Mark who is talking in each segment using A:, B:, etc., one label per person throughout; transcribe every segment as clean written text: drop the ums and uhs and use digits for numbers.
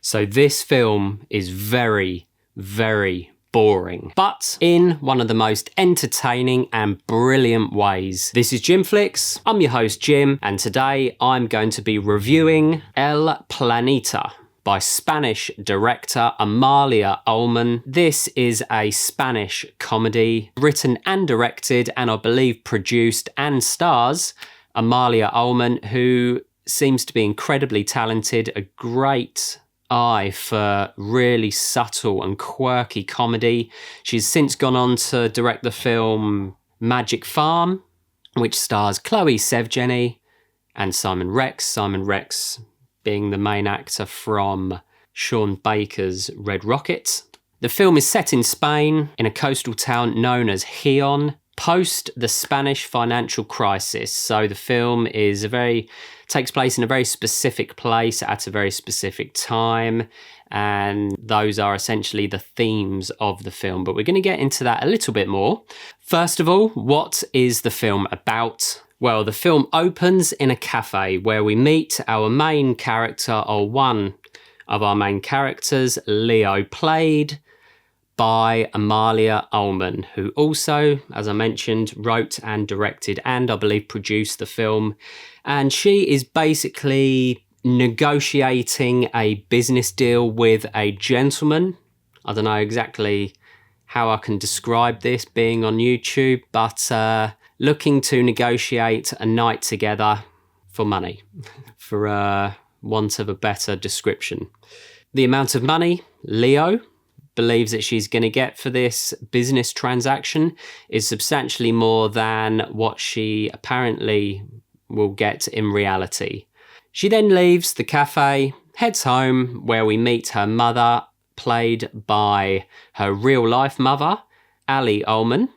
A: So this film is very, very boring, but in one of the most entertaining and brilliant ways. This is JimFLIX, I'm your host Jim, and today I'm going to be reviewing El Planeta by Spanish director Amalia Ulman. This is a Spanish comedy written and directed, and I believe produced and stars Amalia Ulman, who seems to be incredibly talented, a great eye for really subtle and quirky comedy. She's since gone on to direct the film Magic Farm, which stars Chloe Sevgeny and Simon Rex. Simon Rex being the main actor from Sean Baker's Red Rocket. The film is set in Spain, in a coastal town known as Gijon, post the Spanish financial crisis. So the film takes place in a very specific place at a very specific time, and those are essentially the themes of the film. But we're going to get into that a little bit more. First of all, what is the film about? Well, the film opens in a cafe where we meet our main character, or one of our main characters, Leo, played by Amalia Ulman, who also, as I mentioned, wrote and directed and I believe produced the film. And she is basically negotiating a business deal with a gentleman. I don't know exactly how I can describe this being on YouTube, but looking to negotiate a night together for money, for want of a better description. The amount of money Leo believes that she's going to get for this business transaction is substantially more than what she apparently will get in reality. She then leaves the cafe, heads home, where we meet her mother, played by her real-life mother, Ali Ulman.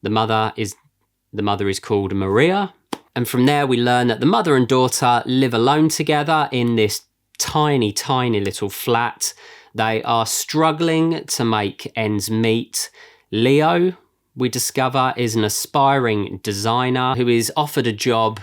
A: The mother is called Maria, and from there we learn that the mother and daughter live alone together in this tiny, tiny little flat. They are struggling to make ends meet. Leo, we discover, is an aspiring designer who is offered a job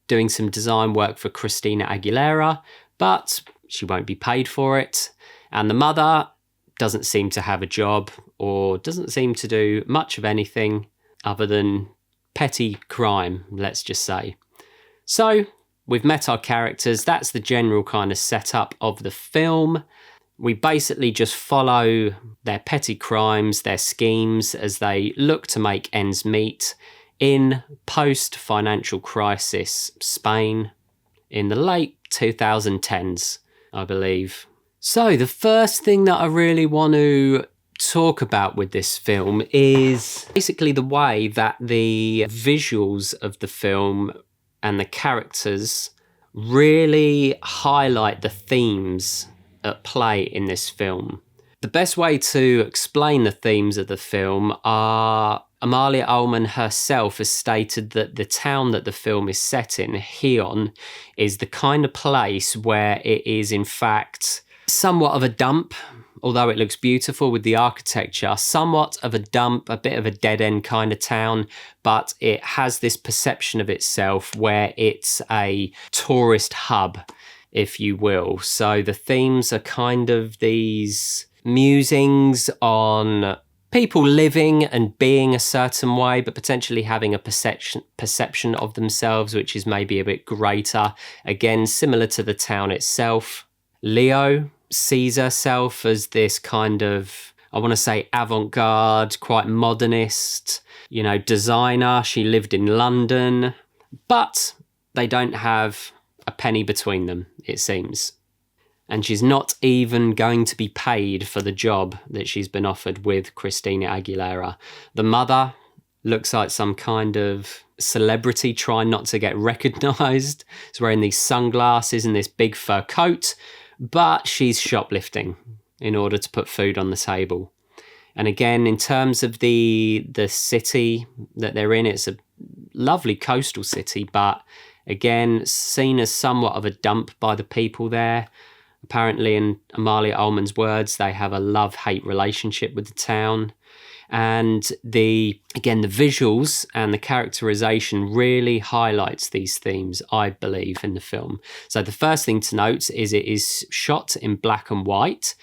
A: doing some design work for Christina Aguilera, but she won't be paid for it. And the mother doesn't seem to have a job, or doesn't seem to do much of anything other than petty crime, let's just say. So, we've met our characters. That's the general kind of setup of the film. We basically just follow their petty crimes, their schemes, as they look to make ends meet in post-financial crisis Spain in the late 2010s, I believe. So the first thing that I really want to talk about with this film is basically the way that the visuals of the film and the characters really highlight the themes at play in this film. The best way to explain the themes of the film are Amalia Ulman herself has stated that the town that the film is set in, Gijon, is the kind of place where it is in fact somewhat of a dump, although it looks beautiful with the architecture, somewhat of a dump, a bit of a dead-end kind of town, but it has this perception of itself where it's a tourist hub, if you will. So the themes are kind of these musings on people living and being a certain way, but potentially having a perception of themselves, which is maybe a bit greater. Again, similar to the town itself. Leo sees herself as this kind of, I want to say, avant-garde, quite modernist, designer. She lived in London, but they don't have a penny between them, it seems. And she's not even going to be paid for the job that she's been offered with Christina Aguilera. The mother looks like some kind of celebrity trying not to get recognised. She's wearing these sunglasses and this big fur coat, but she's shoplifting in order to put food on the table. And again, in terms of the city that they're in, it's a lovely coastal city, but again, seen as somewhat of a dump by the people there. Apparently, in Amalia Ulman's words, they have a love-hate relationship with the town. And the visuals and the characterization really highlights these themes, I believe, in the film. So the first thing to note is it is shot in black and white.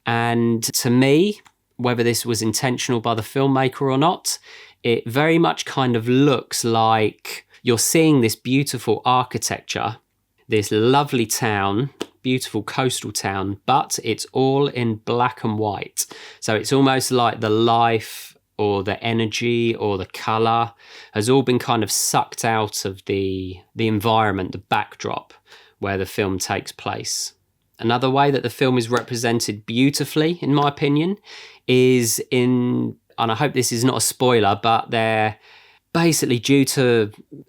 A: And to me, whether this was intentional by the filmmaker or not, it very much kind of looks like you're seeing this beautiful architecture, this lovely town, beautiful coastal town, but it's all in black and white. So it's almost like the life or the energy or the colour has all been kind of sucked out of the environment, the backdrop where the film takes place. Another way that the film is represented beautifully, in my opinion, is and I hope this is not a spoiler, but they're basically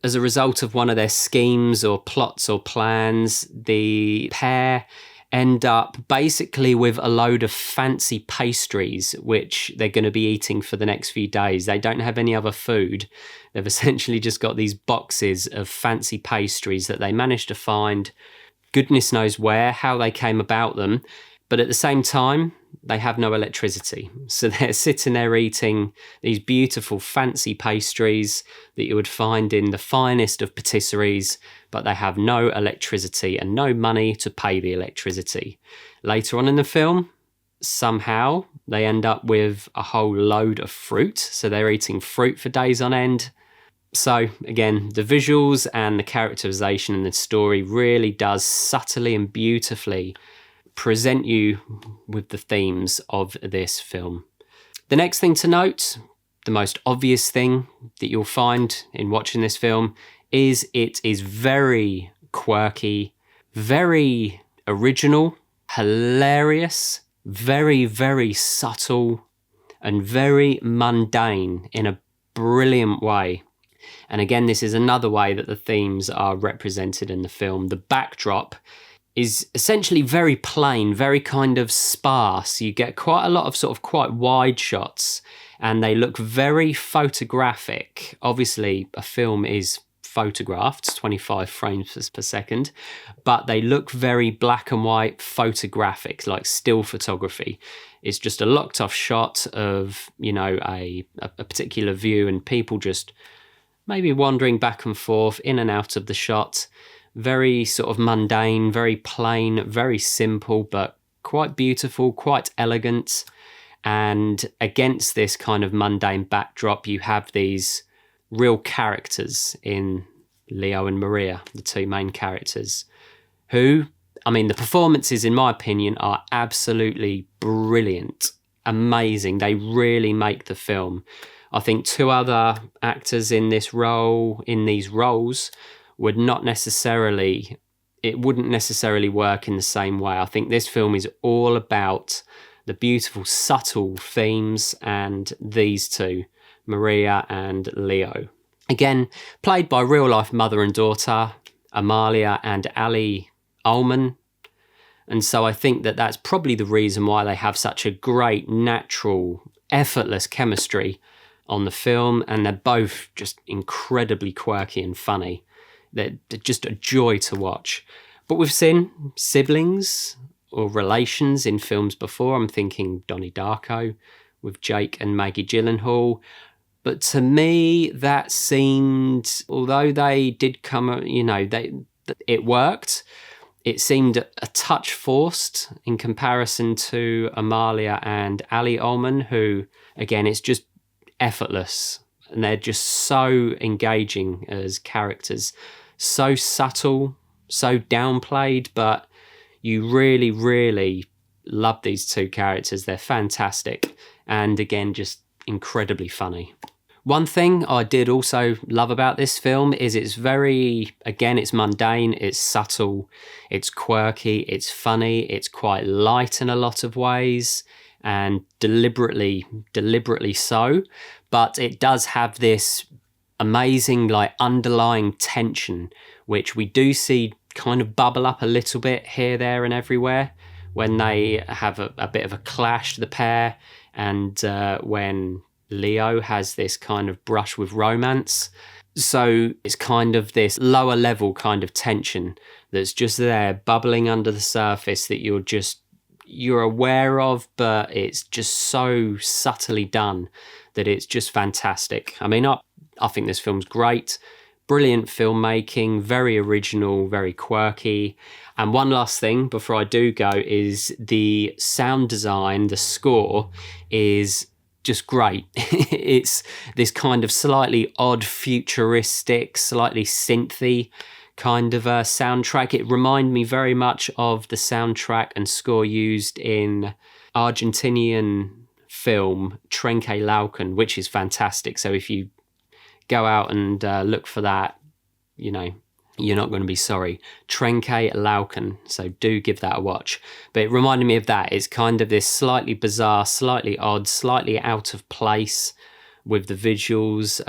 A: as a result of one of their schemes or plots or plans, the pair end up basically with a load of fancy pastries, which they're going to be eating for the next few days. They don't have any other food. They've essentially just got these boxes of fancy pastries that they managed to find, goodness knows where, how they came about them. But at the same time, they have no electricity. So they're sitting there eating these beautiful fancy pastries that you would find in the finest of patisseries, but they have no electricity and no money to pay the electricity. Later on in the film, somehow they end up with a whole load of fruit. So they're eating fruit for days on end. So again, the visuals and the characterization in the story really does subtly and beautifully present you with the themes of this film. The next thing to note, the most obvious thing that you'll find in watching this film, is it is very quirky, very original, hilarious, very, very subtle, and very mundane in a brilliant way. And again, this is another way that the themes are represented in the film. The backdrop is essentially very plain, very kind of sparse. You get quite a lot of sort of quite wide shots, and they look very photographic. Obviously, a film is photographed, 25 frames per second, but they look very black and white photographic, like still photography. It's just a locked off shot of, a particular view, and people just maybe wandering back and forth in and out of the shot. Very sort of mundane, very plain, very simple, but quite beautiful, quite elegant. And against this kind of mundane backdrop, you have these real characters in Leo and Maria, the two main characters, who, the performances, in my opinion, are absolutely brilliant, amazing. They really make the film. I think two other actors in these roles wouldn't necessarily work in the same way. I think this film is all about the beautiful, subtle themes, and these two, Maria and Leo. Again, played by real-life mother and daughter, Amalia and Ali Ulman. And so I think that that's probably the reason why they have such a great, natural, effortless chemistry on the film, and they're both just incredibly quirky and funny. They're just a joy to watch. But we've seen siblings or relations in films before. I'm thinking Donnie Darko with Jake and Maggie Gyllenhaal. But to me, that seemed, although they did come, it worked. It seemed a touch forced in comparison to Amalia and Ali Ulman, who, again, it's just effortless. And they're just so engaging as characters. So subtle, so downplayed, but you really, really love these two characters. They're fantastic. And again, just incredibly funny. One thing I did also love about this film is it's mundane, it's subtle, it's quirky, it's funny, it's quite light in a lot of ways, and deliberately so. But it does have this amazing underlying tension, which we do see kind of bubble up a little bit here, there and everywhere when they have a bit of a clash, the pair, and when Leo has this kind of brush with romance. So it's kind of this lower level kind of tension that's just there bubbling under the surface that you're just you're aware of, but it's just so subtly done that it's just fantastic. I mean, I think this film's great. Brilliant filmmaking, very original, very quirky. And one last thing before I do go is the sound design, the score is just great. It's this kind of slightly odd, futuristic, slightly synthy kind of soundtrack. It reminded me very much of the soundtrack and score used in Argentinian film Trenque Lauquen, which is fantastic. So if you go out and look for that, you know, you're not going to be sorry. Trenque Lauquen, so do give that a watch. But it reminded me of that. It's kind of this slightly bizarre, slightly odd, slightly out of place with the visuals,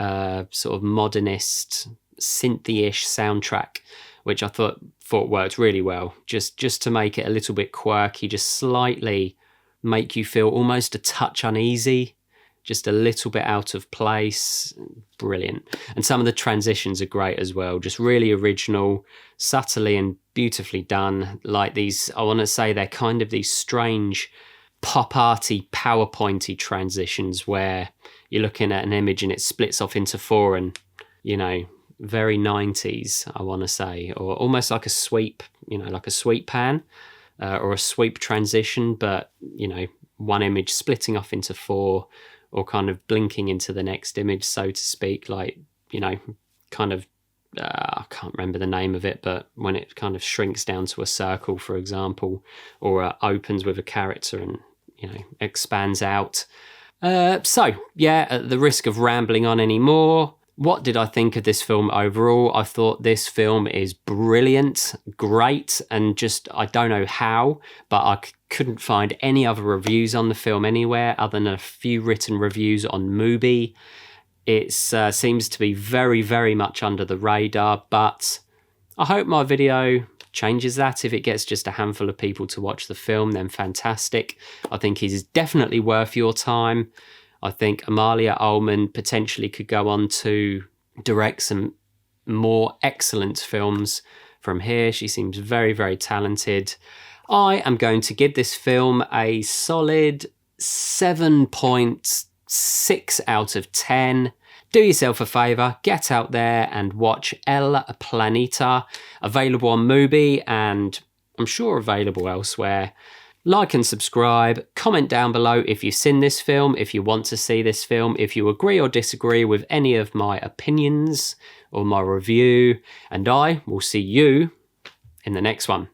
A: sort of modernist, synthy-ish soundtrack, which I thought worked really well. Just to make it a little bit quirky, just slightly make you feel almost a touch uneasy, just a little bit out of place. Brilliant. And some of the transitions are great as well, just really original, subtly and beautifully done. Like these, I want to say they're kind of these strange pop arty, PowerPointy transitions where you're looking at an image and it splits off into four, and, you know, very 90s, I want to say, or almost like a sweep, you know, like a sweep pan or a sweep transition, but, you know, one image splitting off into four, or kind of blinking into the next image, so to speak, like, you know, kind of, I can't remember the name of it, but when it kind of shrinks down to a circle, for example, or opens with a character and, you know, expands out. So, yeah, at the risk of rambling on any more, what did I think of this film overall? I thought this film is brilliant, great, and just, I don't know how, but I couldn't find any other reviews on the film anywhere other than a few written reviews on Mubi. It seems to be very, very much under the radar, but I hope my video changes that. If it gets just a handful of people to watch the film, then fantastic. I think he's definitely worth your time. I think Amalia Ulman potentially could go on to direct some more excellent films from here. She seems very, very talented. I am going to give this film a solid 7.6 out of 10. Do yourself a favour, get out there and watch El Planeta, available on Mubi and I'm sure available elsewhere. Like and subscribe, comment down below if you've seen this film, if you want to see this film, if you agree or disagree with any of my opinions or my review, and I will see you in the next one.